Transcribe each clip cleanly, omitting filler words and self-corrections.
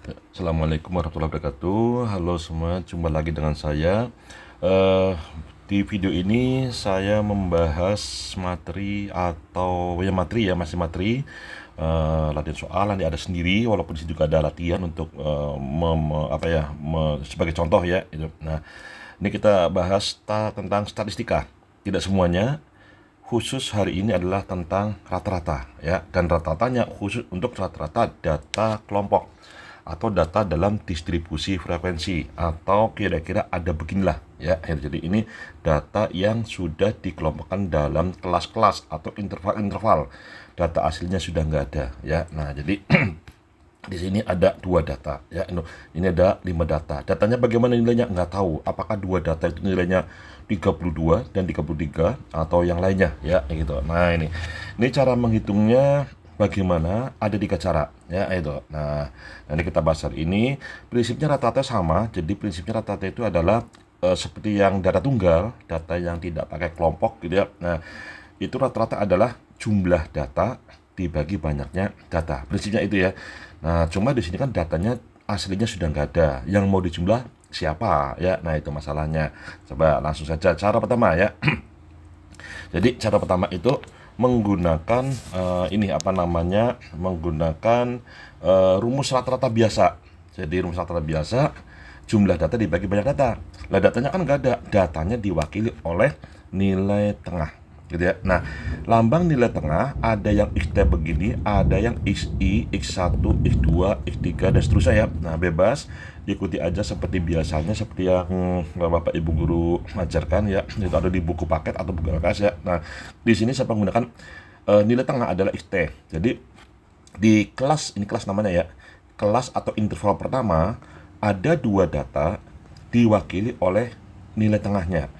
Assalamualaikum warahmatullahi wabarakatuh. Halo semua, jumpa lagi dengan saya. Eh, di video ini saya membahas materi atau ya materi ya masih materi latihan soal nanti ada sendiri, walaupun di situ juga ada latihan untuk sebagai contoh ya itu. Nah, ini kita bahas tentang statistika. Tidak semuanya, khusus hari ini adalah tentang rata-rata ya, dan rata-ratanya khusus untuk rata-rata data kelompok atau data dalam distribusi frekuensi, atau kira-kira ada beginilah ya. Jadi ini data yang sudah dikelompokkan dalam kelas-kelas atau interval-interval. Data aslinya sudah nggak ada ya. Nah, jadi di sini ada dua data ya. Ini ada 5 data. Datanya bagaimana nilainya nggak tahu. Apakah dua data itu nilainya 32 dan 33 atau yang lainnya ya gitu. Nah, ini cara menghitungnya bagaimana, ada 3 cara ya itu. Nah, nanti kita bahas hari ini. Prinsipnya rata-rata sama. Jadi prinsipnya rata-rata itu adalah seperti yang data tunggal, data yang tidak pakai kelompok gitu ya. Nah, itu rata-rata adalah jumlah data dibagi banyaknya data. Prinsipnya itu ya. Nah, cuma di sini kan datanya aslinya sudah nggak ada. Yang mau dijumlah siapa ya? Nah, itu masalahnya. Coba langsung saja cara pertama ya. Jadi cara pertama itu menggunakan menggunakan rumus rata-rata biasa. Jadi rumus rata-rata biasa, jumlah data dibagi banyak data. Lah, datanya kan nggak ada, datanya diwakili oleh nilai tengah gitu ya. Nah, lambang nilai tengah ada yang XT begini, ada yang XI, X1, X2, X3 dan seterusnya ya. Nah, bebas ikuti aja seperti biasanya, seperti yang Bapak Ibu guru ajarkan ya. Itu ada di buku paket atau buku LKS ya. Nah, di sini saya menggunakan nilai tengah adalah XT. Jadi di kelas ini, kelas namanya ya, kelas atau interval pertama, ada 2 data diwakili oleh nilai tengahnya.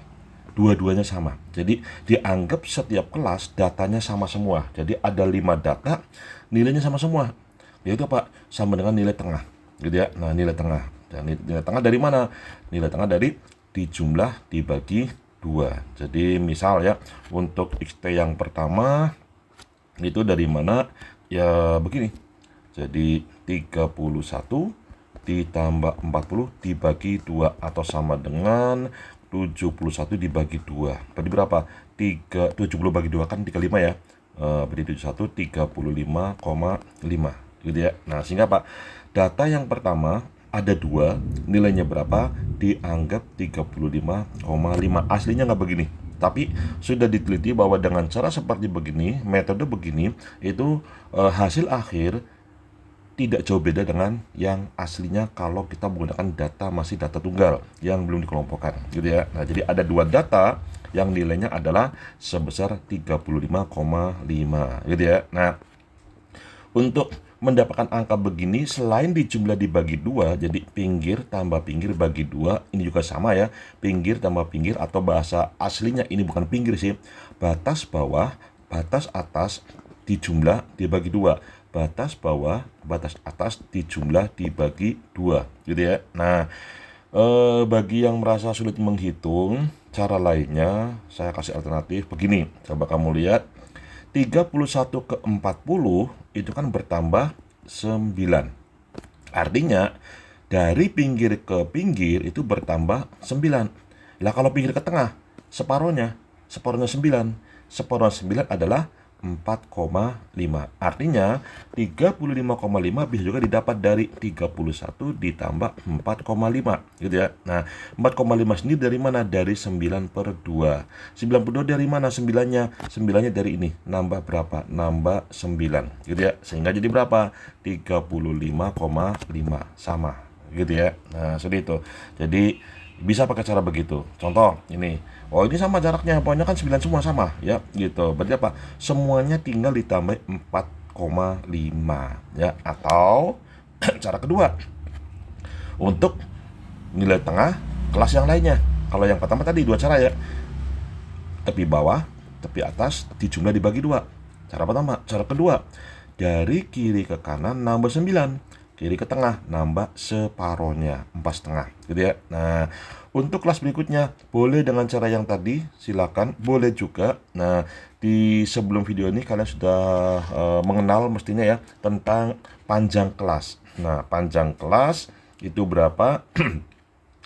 Dua-duanya sama. Jadi dianggap setiap kelas datanya sama semua. Jadi ada 5 data, nilainya sama semua. Yaitu apa? Sama dengan nilai tengah. Gitu ya. Nah, nilai tengah. Dan nilai tengah dari mana? Nilai tengah dari dijumlah dibagi 2. Jadi misal ya, untuk XT yang pertama itu dari mana? Ya begini. Jadi 31 ditambah 40 dibagi 2 atau sama dengan 71 dibagi 2. Berarti berapa? 70 bagi 2 kan 35 ya. Berarti 71 35,5 gitu ya. Nah, sehingga Pak, data yang pertama ada 2, nilainya berapa? Dianggap 35,5. Aslinya nggak begini. Tapi sudah diteliti bahwa dengan cara seperti begini, metode begini, itu hasil akhir tidak jauh beda dengan yang aslinya kalau kita menggunakan masih data tunggal yang belum dikelompokkan gitu ya. Nah, jadi ada 2 data yang nilainya adalah sebesar 35,5 gitu ya. Nah, untuk mendapatkan angka begini, selain dijumlah dibagi 2, jadi pinggir tambah pinggir bagi 2, ini juga sama ya, pinggir tambah pinggir, atau bahasa aslinya ini bukan pinggir sih, batas bawah, batas atas dijumlah dibagi 2, batas bawah, batas atas dijumlah dibagi 2 gitu ya. Nah, bagi yang merasa sulit menghitung, cara lainnya saya kasih alternatif begini. Coba kamu lihat, 31 ke 40 itu kan bertambah 9. Artinya dari pinggir ke pinggir itu bertambah 9. Lah, kalau pinggir ke tengah, separohnya, separohnya 9. Separuh 9 adalah 4,5. Artinya 35,5 bisa juga didapat dari 31 ditambah 4,5 gitu ya. Nah, 4,5 sendiri dari mana? Dari 9/2. 9/2 dari mana 9-nya? 9-nya dari ini. Nambah berapa? Nambah 9 gitu ya. Sehingga jadi berapa? 35,5 sama gitu ya. Nah, seperti itu. Jadi bisa pakai cara begitu. Contoh ini. Oh, ini sama jaraknya. Pokoknya kan 9 semua sama ya gitu. Berarti apa? Semuanya tinggal ditambah 4,5 ya. Atau cara kedua, untuk nilai tengah kelas yang lainnya. Kalau yang pertama tadi 2 cara ya. Tepi bawah, tepi atas dijumlah dibagi 2. Cara pertama. Cara kedua, dari kiri ke kanan nambah 9. kiri ke tengah, nambah separohnya, 4,5 gitu ya. Nah, untuk kelas berikutnya boleh dengan cara yang tadi, silakan, boleh juga. Nah, di sebelum video ini kalian sudah mengenal mestinya ya tentang panjang kelas. Nah, panjang kelas itu berapa?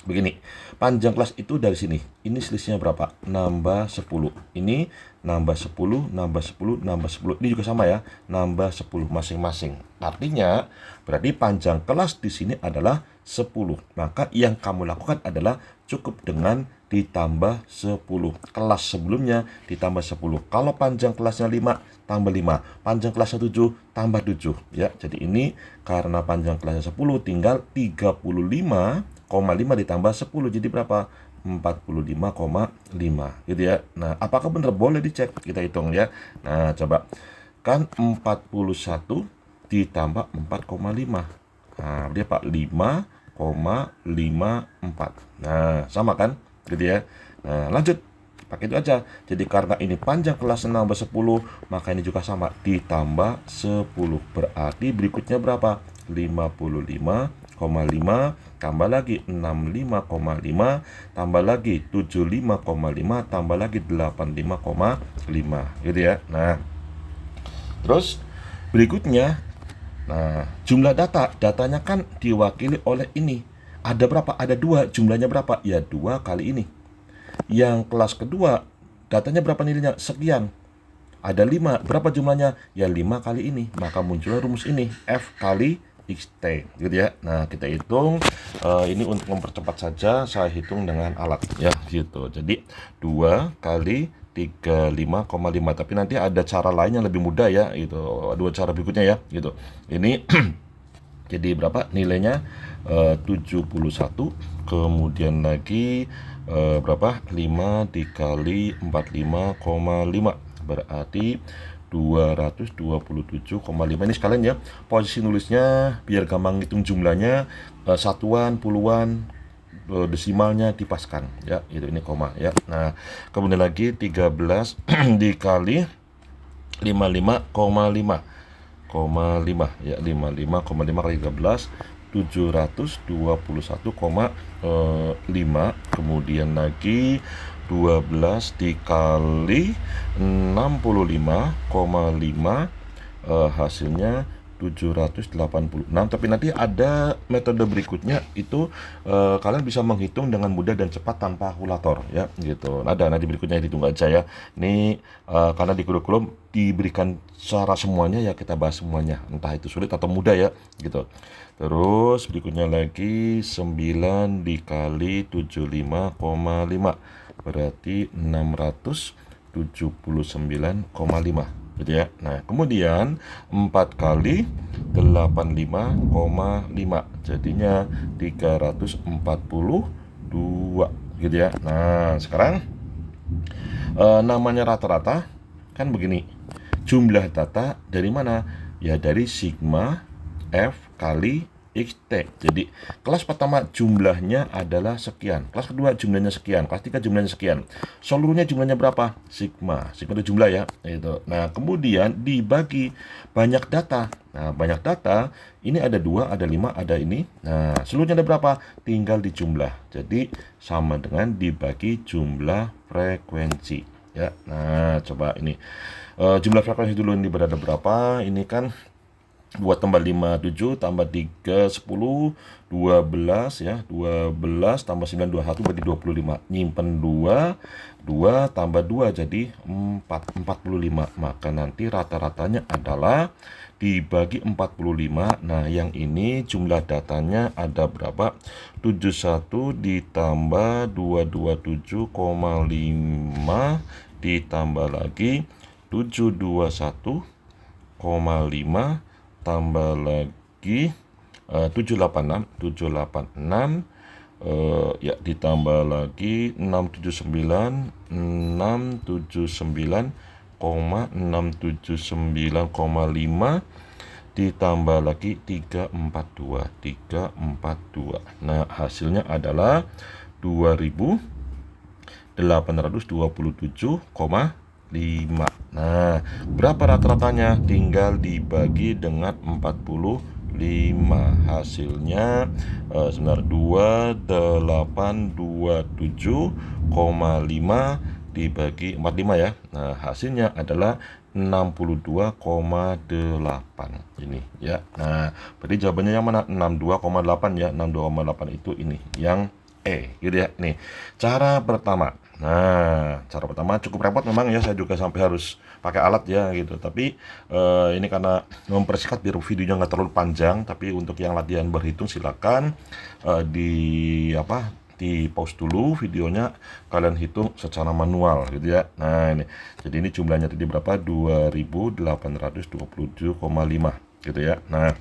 Begini, panjang kelas itu dari sini. Ini selisihnya berapa? Nambah 10. Ini nambah 10, nambah 10, nambah 10. Ini juga sama ya, nambah 10 masing-masing. Artinya, berarti panjang kelas di sini adalah 10. Maka yang kamu lakukan adalah cukup dengan ditambah 10. Kelas sebelumnya ditambah 10. Kalau panjang kelasnya 5, tambah 5. Panjang kelasnya 7, tambah 7. Ya, jadi ini karena panjang kelasnya 10, tinggal 35,5 ditambah 10 jadi berapa? 45,5 gitu ya. Nah, apakah benar? Boleh dicek, kita hitung ya. Nah, coba kan 41 ditambah 4,5. Nah, dia Pak 5,54. Nah, sama kan? Gitu ya. Nah, lanjut. Pakai itu aja. Jadi karena ini panjang kelas nambah 10, maka ini juga sama ditambah 10. Berarti berikutnya berapa? 55,5 tambah lagi 65,5 tambah lagi 75,5 tambah lagi 85,5 gitu ya. Nah, terus berikutnya, nah, jumlah datanya kan diwakili oleh ini. Ada berapa? Ada 2. Jumlahnya berapa? Ya 2 kali ini. Yang kelas kedua, datanya berapa nilainya? Sekian. Ada 5. Berapa jumlahnya? Ya 5 kali ini. Maka muncullah rumus ini, F kali XT gitu ya. Nah, kita hitung. Ini untuk mempercepat saja, saya hitung dengan alat ya gitu. Jadi 2 kali 35,5. Tapi nanti ada cara lain yang lebih mudah ya gitu. 2 cara berikutnya ya gitu. Ini jadi berapa nilainya? 71. Kemudian lagi berapa? 5 dikali 45,5 berarti 227,5. Ini sekalian ya, posisi nulisnya biar gampang hitung jumlahnya, satuan, puluhan, desimalnya dipaskan ya, itu ini koma ya. Nah, kemudian lagi 13 dikali 55,5 ya, 55,5 kali 13 721,5. Kemudian lagi 12 dikali 65,5, hasilnya 786. Tapi nanti ada metode berikutnya itu, kalian bisa menghitung dengan mudah dan cepat tanpa kalkulator ya gitu. Ada nanti berikutnya, ditunggu aja ya. Ini karena di kurikulum diberikan cara semuanya ya, kita bahas semuanya, entah itu sulit atau mudah ya gitu. Terus berikutnya lagi 9 dikali 75,5 berarti 679,5 gitu ya. Nah, kemudian 4 kali 85,5 jadinya 342 gitu ya. Nah, sekarang namanya rata-rata kan begini. Jumlah data dari mana? Ya dari sigma F kali XT. Jadi kelas pertama jumlahnya adalah sekian, kelas kedua jumlahnya sekian, kelas ketiga jumlahnya sekian. Seluruhnya jumlahnya berapa? Sigma. Sigma itu jumlah ya. Itu. Nah, kemudian dibagi banyak data. Nah, banyak data ini ada 2, ada 5, ada ini. Nah, seluruhnya ada berapa? Tinggal dijumlah. Jadi sama dengan dibagi jumlah frekuensi ya. Nah, coba ini jumlah frekuensi dulu, ini berada berapa? Ini kan 2 tambah 5, 7, tambah 3, 10, 12 ya, 12 tambah 9, 21 berarti 25. Nyimpen 2, 2 tambah 2 jadi 45. Maka nanti rata-ratanya adalah dibagi 45. Nah, yang ini jumlah datanya ada berapa? 71 ditambah 227,5 ditambah lagi 721,5 tambah lagi 786 ya, ditambah lagi 679,5 ditambah lagi 342. Nah, hasilnya adalah 2827,5. Nah, berapa rata-ratanya? Tinggal dibagi dengan 45. Hasilnya sebentar, 2827,5 dibagi 45 ya. Nah, hasilnya adalah 62,8 ini ya. Nah, berarti jawabannya yang mana? 62,8 ya. 62,8 itu ini yang gitu ya. Nih, cara pertama. Nah, cara pertama cukup repot memang ya, saya juga sampai harus pakai alat ya gitu. Tapi ini karena mempersingkat biar videonya nggak terlalu panjang. Tapi untuk yang latihan berhitung silakan di pause dulu videonya, kalian hitung secara manual gitu ya. Nah, ini. Jadi ini jumlahnya tadi berapa? 2827,5 gitu ya. Nah,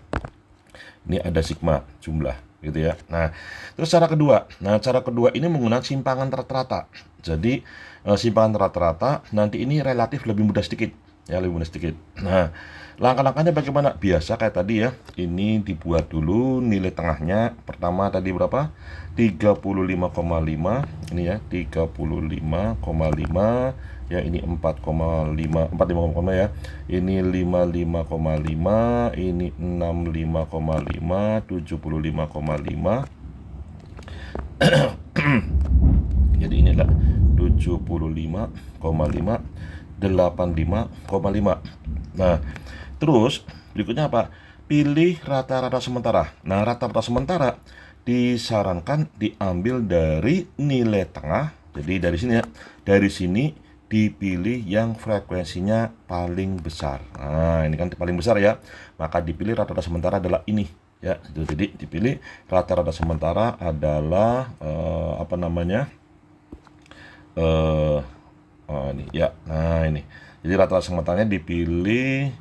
ini ada sigma jumlah gitu ya. Nah, terus cara kedua. Nah, cara kedua ini menggunakan simpangan rata-rata. Jadi simpangan rata-rata nanti ini relatif lebih mudah sedikit ya, lebih mudah sedikit. Nah, langkah-langkahnya bagaimana? Biasa kayak tadi ya. Ini dibuat dulu nilai tengahnya. Pertama tadi berapa? 35,5. Ini ya, 35,5. Ya, ini 4,5, 45, ya. Ini 55,5, ini 65,5, 75,5. Jadi inilah 75,5, 85,5. Nah, terus berikutnya apa? Pilih rata-rata sementara. Nah, rata-rata sementara disarankan diambil dari nilai tengah. Jadi dari sini ya. Dari sini dipilih yang frekuensinya paling besar. Nah, ini kan paling besar ya. Maka dipilih rata-rata sementara adalah ini ya. Jadi dipilih rata-rata sementara adalah ini ya. Nah, ini. Jadi rata-rata sementaranya dipilih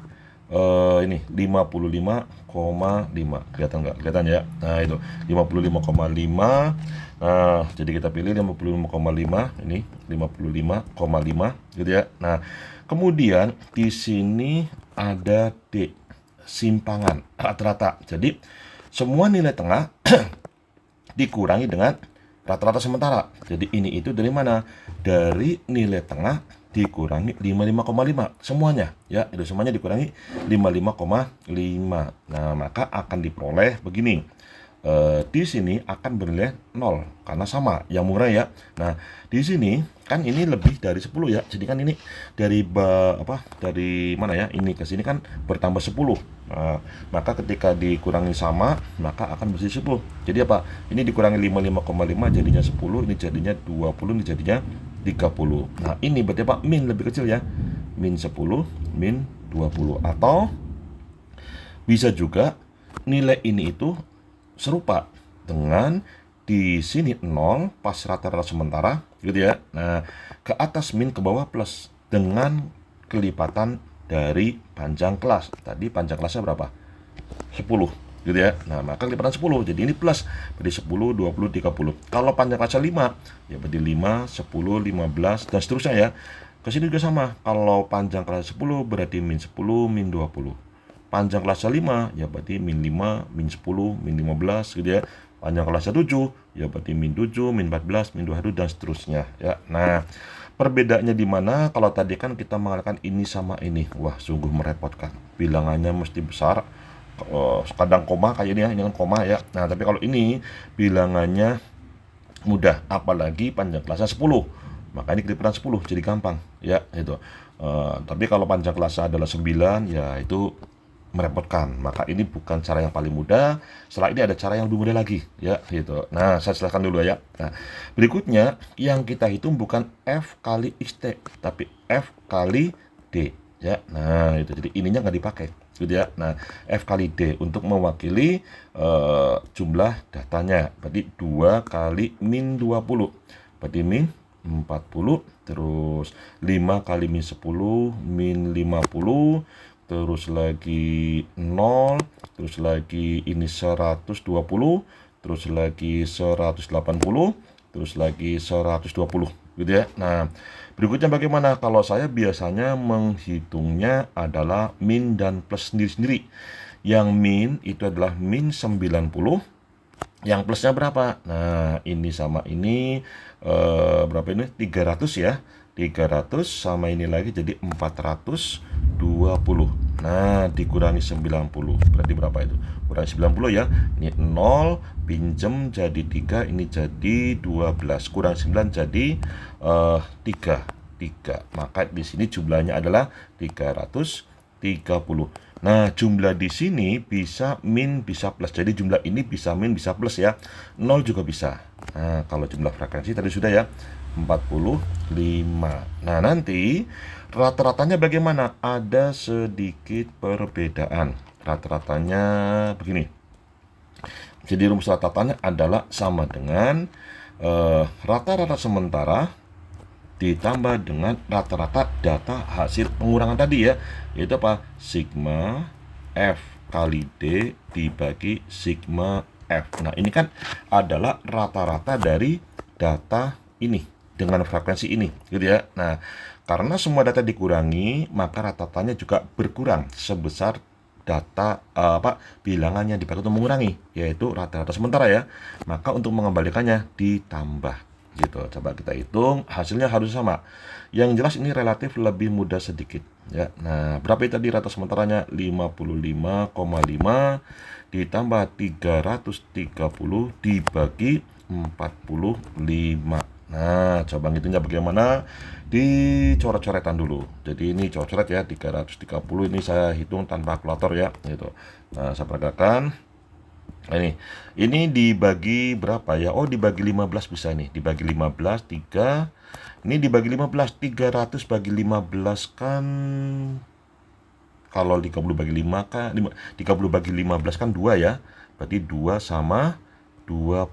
ini 55,5. Kelihatan nggak? Kelihatan ya. Nah, itu 55,5. Nah, jadi kita pilih 55,5, ini 55,5 gitu ya. Nah, kemudian di sini ada D, simpangan rata-rata. Jadi semua nilai tengah dikurangi dengan rata-rata sementara. Jadi ini itu dari mana? Dari nilai tengah dikurangi 55,5 semuanya ya, itu semuanya dikurangi 55,5. Nah, maka akan diperoleh begini. Di sini akan bernilai 0 karena sama yang murah ya. Nah, di sini kan ini lebih dari 10 ya. Jadi kan ini dari dari mana ya? Ini ke sini kan bertambah 10. Nah, maka ketika dikurangi sama, maka akan bersih 10. Jadi apa? Ini dikurangi 55,5 jadinya 10, ini jadinya 20, ini jadinya 30. Nah, ini berarti apa? Min lebih kecil ya. Min 10, min 20. Atau bisa juga nilai ini itu serupa dengan di sini 0 pas rata-rata sementara gitu ya. Nah, ke atas min, ke bawah plus dengan kelipatan dari panjang kelas. Tadi panjang kelasnya berapa? 10 gitu ya. Nah, maka kelipatan 10. Jadi ini plus. Berarti 10, 20, 30. Kalau panjang kelasnya 5, ya berarti 5, 10, 15 dan seterusnya ya. Ke sini juga sama. Kalau panjang kelasnya 10 berarti min 10, min 20. Panjang kelasnya 5, ya berarti min 5, min 10, min 15 gitu ya. Panjang kelasnya 7, ya berarti min 7, min 14, min 21 dan seterusnya ya. Nah, perbedaannya di mana? Kalau tadi kan kita mengatakan ini sama ini. Wah, sungguh merepotkan. Bilangannya mesti besar. Kadang koma kayak ini ya, ini kan koma ya. Nah, tapi kalau ini bilangannya mudah, apalagi panjang kelasnya 10. Maka ini kelipatan 10 jadi gampang ya itu. Tapi kalau panjang kelasnya adalah 9, ya itu merepotkan. Maka ini bukan cara yang paling mudah. Setelah ini ada cara yang lebih mudah lagi ya gitu. Nah, saya jelaskan dulu ya. Nah, berikutnya yang kita hitung bukan F kali XT, tapi F kali D ya. Nah, itu jadi ininya nggak dipakai gitu ya. Nah, F kali D untuk mewakili jumlah datanya. Berarti 2 kali min 20. Berarti min 40, terus 5 kali min 10, min 50, terus lagi 0, terus lagi ini 120, terus lagi 180, terus lagi 120 gitu ya. Nah, berikutnya bagaimana? Kalau saya biasanya menghitungnya adalah min dan plus sendiri-sendiri. Yang min itu adalah min 90, yang plusnya berapa? Nah, ini sama ini berapa ini? 300 ya. 300 sama ini lagi jadi 420. Nah, dikurangi 90. Berarti berapa itu? Kurangi 90 ya. Ini 0, pinjem jadi 3, ini jadi 12. Kurang 9 jadi 3. Maka di sini jumlahnya adalah 330. Nah, jumlah di sini bisa min, bisa plus. Jadi jumlah ini bisa min, bisa plus ya. 0 juga bisa. Nah, kalau jumlah frekuensi tadi sudah ya, 45. Nah, nanti rata-ratanya bagaimana? Ada sedikit perbedaan. Rata-ratanya begini. Jadi rumus rata-ratanya adalah sama dengan rata-rata sementara ditambah dengan rata-rata data hasil pengurangan tadi ya, yaitu apa? Sigma F kali D dibagi sigma F. Nah, ini kan adalah rata-rata dari data ini dengan frekuensi ini, gitu ya. Nah, karena semua data dikurangi, maka rata-ratanya juga berkurang sebesar data bilangan yang dipakai untuk mengurangi, yaitu rata-rata sementara ya. Maka untuk mengembalikannya ditambah gitu. Coba kita hitung, hasilnya harus sama. Yang jelas ini relatif lebih mudah sedikit ya. Nah, berapa itu tadi rata sementaranya? 55,5 ditambah 330 dibagi 45. Nah, coba ngitungnya bagaimana? Dicoret-coretan dulu. Jadi ini coret-coret ya, 330 ini saya hitung tanpa kalkulator ya gitu. Nah, saya peragakan. Nah, ini dibagi berapa ya? Oh, dibagi 15 bisa nih. Dibagi 15, 3. Ini dibagi 15, 300 bagi 15 kan, kalau 30 bagi 5 kan 30 bagi 15 kan 2 ya. Berarti 2 sama 20.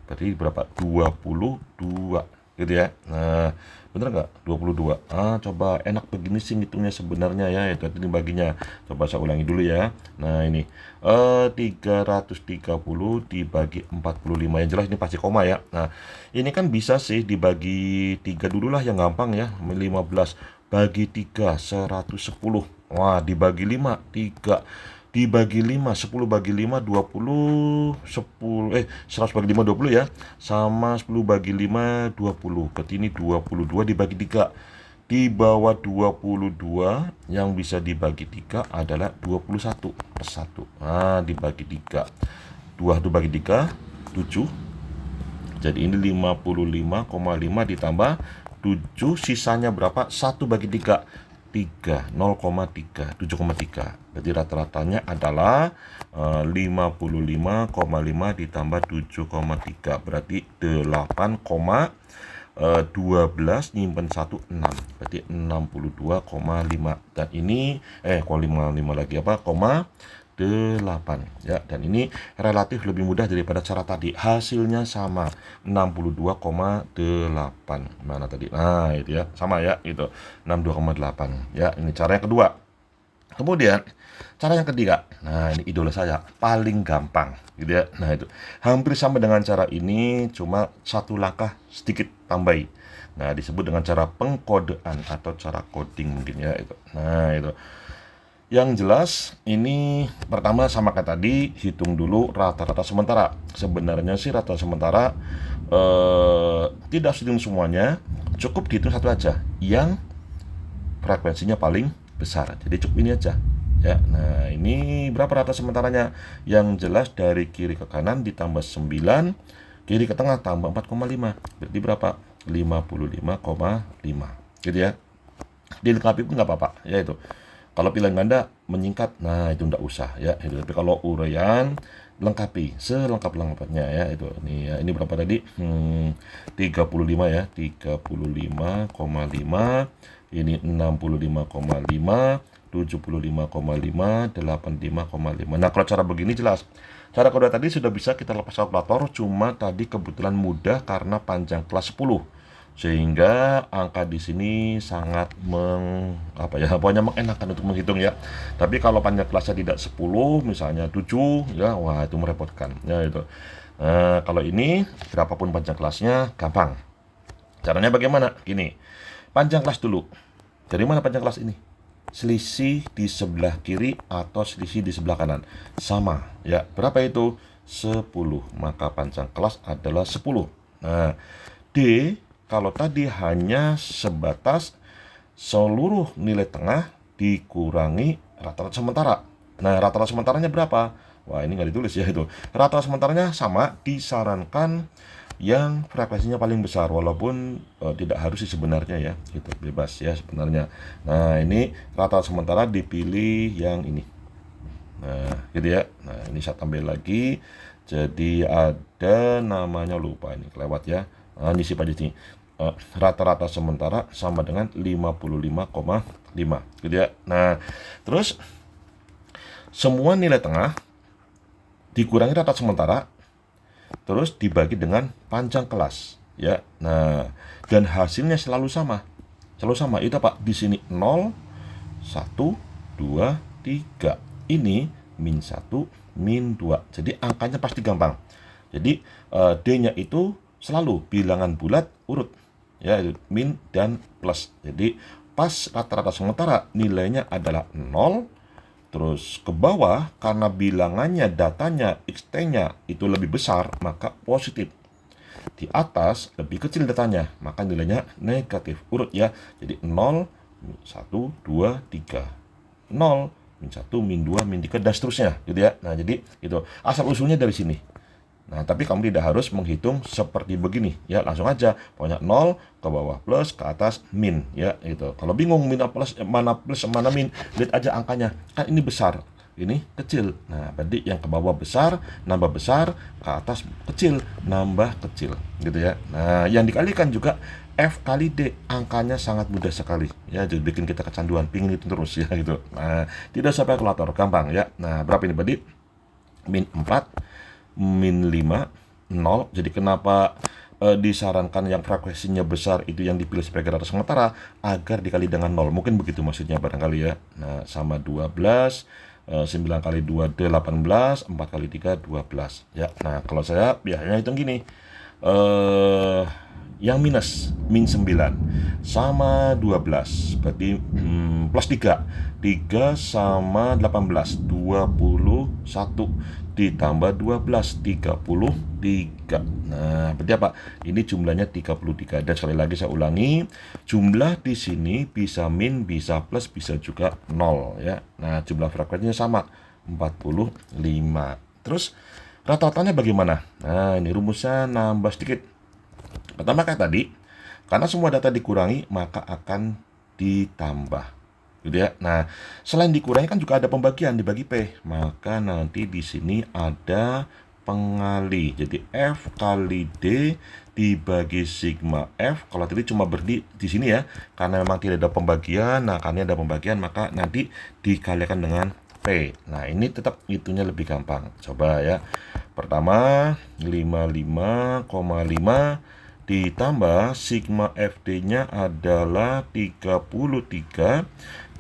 Berarti berapa? 22 gitu ya. Nah, bener nggak? 22. Coba enak begini sih ngitungnya sebenarnya ya. Itu tadi baginya. Coba saya ulangi dulu ya. Nah, ini 330 dibagi 45. Yang jelas ini pasti koma ya. Nah, ini kan bisa sih dibagi 3 dulu lah yang gampang ya. 15 bagi 3 110. Wah, dibagi 5 3. Dibagi 5, 10 bagi 5, 20, 100 bagi 5, 20 ya. Sama 10 bagi 5, 20. Berarti ini 22 dibagi 3. Di bawah 22 yang bisa dibagi 3 adalah 21 per 1. Nah, dibagi 3. 2 itu bagi 3, 7. Jadi ini 55,5 ditambah 7, sisanya berapa? 1 bagi 3. 0,3, 7,3. Jadi rata-ratanya adalah 55,5 ditambah 7,3. Berarti 8,12 nyimpen 1, 6. Berarti 62,5. Dan ini kalau 55 lagi apa? 8 ya. Dan ini relatif lebih mudah daripada cara tadi. Hasilnya sama, 62,8. Mana tadi? Nah, itu ya, sama ya, itu 62,8 ya. Ini cara yang kedua. Kemudian cara yang ketiga. Nah, ini idola saya, paling gampang gitu ya. Nah, itu hampir sama dengan cara ini, cuma satu langkah sedikit tambahi. Nah, disebut dengan cara pengkodean atau cara coding mungkin ya itu. Nah, itu yang jelas ini pertama sama kayak tadi, hitung dulu rata-rata sementara. Sebenarnya sih rata sementara tidak harus hitung semuanya, cukup dihitung satu aja yang frekuensinya paling besar. Jadi cukup ini aja ya. Nah, ini berapa rata sementaranya? Yang jelas dari kiri ke kanan ditambah 9, kiri ke tengah tambah 4,5. Berarti berapa? 55,5 gitu ya. Dilengkapi pun nggak apa-apa ya itu. Kalau pilihan ganda menyingkat, nah itu enggak usah ya. Itu. Tapi kalau uraian lengkapi selengkap-lengkapnya ya itu. Ini ya, ini berapa tadi? 35 ya, 35,5. Ini 65,5, 75,5, 85,5. Nah, kalau cara begini jelas. Cara kedua tadi sudah bisa kita lepas kalkulator, cuma tadi kebetulan mudah karena panjang kelas 10. Sehingga angka di sini sangat pokoknya mengenakan untuk menghitung ya. Tapi kalau panjang kelasnya tidak 10, misalnya 7 ya, wah itu merepotkan ya itu. Nah, kalau ini berapapun panjang kelasnya gampang. Caranya bagaimana? Gini. Panjang kelas dulu. Dari mana panjang kelas ini? Selisih di sebelah kiri atau selisih di sebelah kanan sama ya. Berapa itu? 10. Maka panjang kelas adalah 10. Nah, D kalau tadi hanya sebatas seluruh nilai tengah dikurangi rata-rata sementara. Nah, rata-rata sementaranya berapa? Wah, ini nggak ditulis ya itu. Rata-rata sementaranya sama, disarankan yang frekuensinya paling besar, walaupun tidak harus sih sebenarnya ya, itu bebas ya sebenarnya. Nah, ini rata-rata sementara dipilih yang ini. Nah, gitu ya. Nah, ini saya tambah lagi. Jadi ada namanya, lupa ini kelewat ya. Nah, ini sih aja sini. Rata-rata sementara sama dengan 55,5 gitu ya. Nah, terus semua nilai tengah dikurangi rata sementara terus dibagi dengan panjang kelas ya. Nah, dan hasilnya selalu sama. Selalu sama. Itu Pak, di sini 0, 1, 2, 3. Ini min 1, min 2. Jadi angkanya pasti gampang. Jadi D-nya itu selalu bilangan bulat urut. Ya, itu min dan plus. Jadi pas rata-rata sementara nilainya adalah 0, terus ke bawah karena bilangannya datanya XT-nya itu lebih besar maka positif. Di atas lebih kecil datanya maka nilainya negatif. Urut ya. Jadi 0, 1, 2, 3. 0, min 1, min 2, min 3 dan seterusnya gitu ya. Nah, jadi itu asal usulnya dari sini. Nah, tapi kamu tidak harus menghitung seperti begini ya, langsung aja pokoknya 0 ke bawah plus, ke atas min ya gitu. Kalau bingung mana plus mana min, lihat aja angkanya. Kan ini besar, ini kecil. Nah, berarti yang ke bawah besar, nambah besar, ke atas kecil, nambah kecil gitu ya. Nah, yang dikalikan juga F kali D, angkanya sangat mudah sekali ya, jadi bikin kita kecanduan pingin itu terus ya gitu. Nah, tidak usah pakai kalkulator, gampang ya. Nah, berapa ini berarti? Min 4, min 5, 0. Jadi kenapa disarankan yang frekuensinya besar itu yang dipilih sebagai rata sementara agar dikali dengan 0. Mungkin begitu maksudnya barangkali ya. Nah, sama 12, 9 kali 2 18, 4 kali 3 12 ya. Nah, kalau saya biasanya hitung gini. Yang minus min 9 sama 12 berarti plus 3 sama 18 21 ditambah 12 33. Nah, berarti apa? Ini jumlahnya 33. Dan sekali lagi saya ulangi, jumlah di sini bisa min, bisa plus, bisa juga 0 ya. Nah, jumlah frekuensinya sama 45. Terus rata-ratanya bagaimana? Nah, ini rumusnya nambah sedikit. Pertama kayak tadi, karena semua data dikurangi maka akan ditambah gitu ya. Nah, selain dikurangi kan juga ada pembagian, dibagi P. Maka nanti di sini ada pengali. Jadi F kali D dibagi sigma F. Kalau tadi cuma di sini ya, karena memang tidak ada pembagian. Nah, karena ada pembagian maka nanti dikalikan dengan P. Nah, ini tetap itunya lebih gampang. Coba ya. Pertama 55,5 ditambah sigma FD-nya adalah 33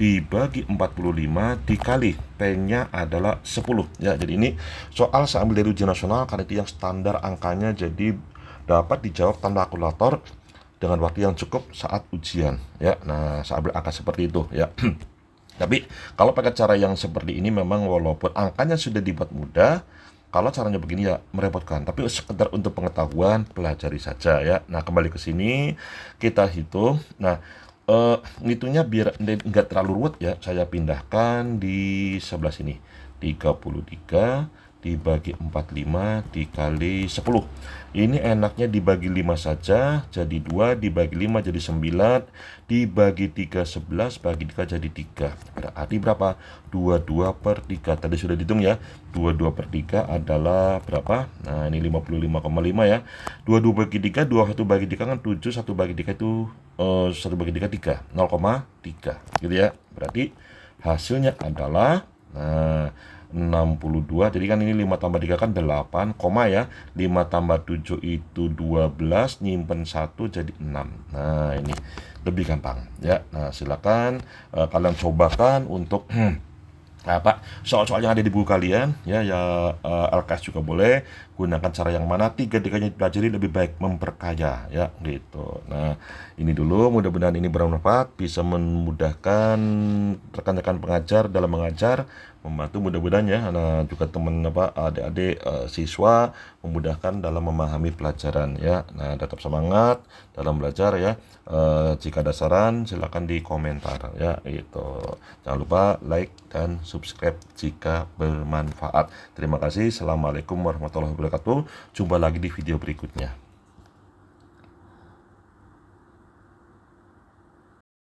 dibagi 45 dikali P-nya adalah 10 ya. Jadi ini soal saya ambil dari ujian nasional karena itu yang standar angkanya, jadi dapat dijawab tanpa kalkulator dengan waktu yang cukup saat ujian ya. Nah, saya ambil angka seperti itu ya. Tapi kalau pakai cara yang seperti ini memang walaupun angkanya sudah dibuat mudah, kalau caranya begini ya merepotkan. Tapi sekedar untuk pengetahuan, pelajari saja ya. Nah, kembali ke sini kita hitung. Nah, ngitungnya biar nggak terlalu ruwet ya, saya pindahkan di sebelah sini. 33 dibagi 45 dikali 10. Ini enaknya dibagi 5 saja, jadi 2 dibagi 5 jadi 9, dibagi 3 11, bagi 3 jadi 3. Berarti berapa? 22 per 3. Tadi sudah dihitung ya. 22 per 3 adalah berapa? Nah, ini 55,5 ya. 22 bagi 3, 21 bagi 3 kan 7, 1 bagi 3 itu 1 bagi 3 3, 0,3 gitu ya. Berarti hasilnya adalah nah 62. Jadi kan ini 5 tambah 3 kan 8, koma ya. 5 tambah 7 itu 12, nyimpen 1 jadi 6. Nah, ini lebih gampang ya. Nah, silakan kalian cobakan untuk soal-soal yang ada di buku kalian ya, LKS juga boleh gunakan cara yang mana, tiga-tiganya dipelajari lebih baik memperkaya ya gitu. Nah, ini dulu, mudah-mudahan ini bermanfaat, bisa memudahkan rekan-rekan pengajar dalam mengajar membantu mudah-mudahan ya, juga teman adik-adik siswa memudahkan dalam memahami pelajaran ya. Nah, tetap semangat dalam belajar ya. Jika ada saran silakan di komentar ya itu. Jangan lupa like dan subscribe jika bermanfaat. Terima kasih. Assalamualaikum warahmatullahi wabarakatuh. Jumpa lagi di video berikutnya.